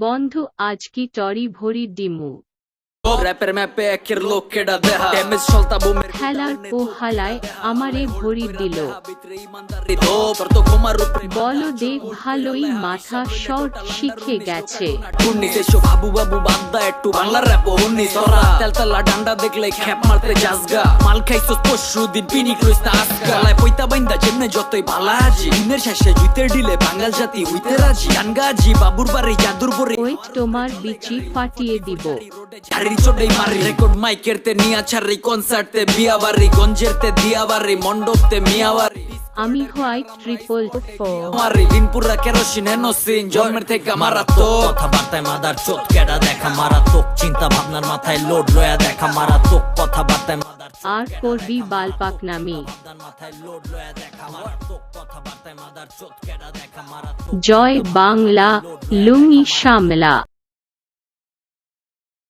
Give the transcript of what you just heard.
বন্ধু আজ কি টরি ভরি ডিমু খেলার পোহালায় আমারে ভরি দিল। বলো দে ভালোই মাথা শর্ট শিখে গেছে। ডান্ডা দেখলে খ্যাপ মারতে যাসগা মাল খাইছস পরশু দিন পিনি ক্রুইস না আসগা গলায় পয়তা বাইন্দা যেমনে যতই ভালা আজি দিনের শেষে জুইতে ডিলে বাঙাল জাতি হইতে রাজি গানগাজি বাবুর বাড়ি জাদুর বরে ওই তোমার বিচি ফাটিয়ে দিব। ঝাড়ি চড়াই মারি রেকর্ড মাইকেরতে নিয়া ছাড়ি কনসার্টতে বিয়াবাড়ি গঞ্জেরতে দিয়াবাড়ি মণ্ডপতে মিয়াবাড়ি আমি হোয়াইট ট্রিপল মারি দিনপুরা কেরোসিন হেনোসিন জন্মের থেকে মারাত্মক কথাবার্তায় মাদার চোদ কেডা দেখা মারাত্মক চিন্তা ভাবনার মাথায় লোড লয়া দেখা মারাত্মক কথাবার্তায় মাদার আর করবি বালপাক নামি। মাথায় লোড লয়া দেখা মারাত্মক কথাবার্তায় মাদার চোদ কেডা দেখা মারাত্মক। জয় বাংলা, লুঙ্গি সামলা।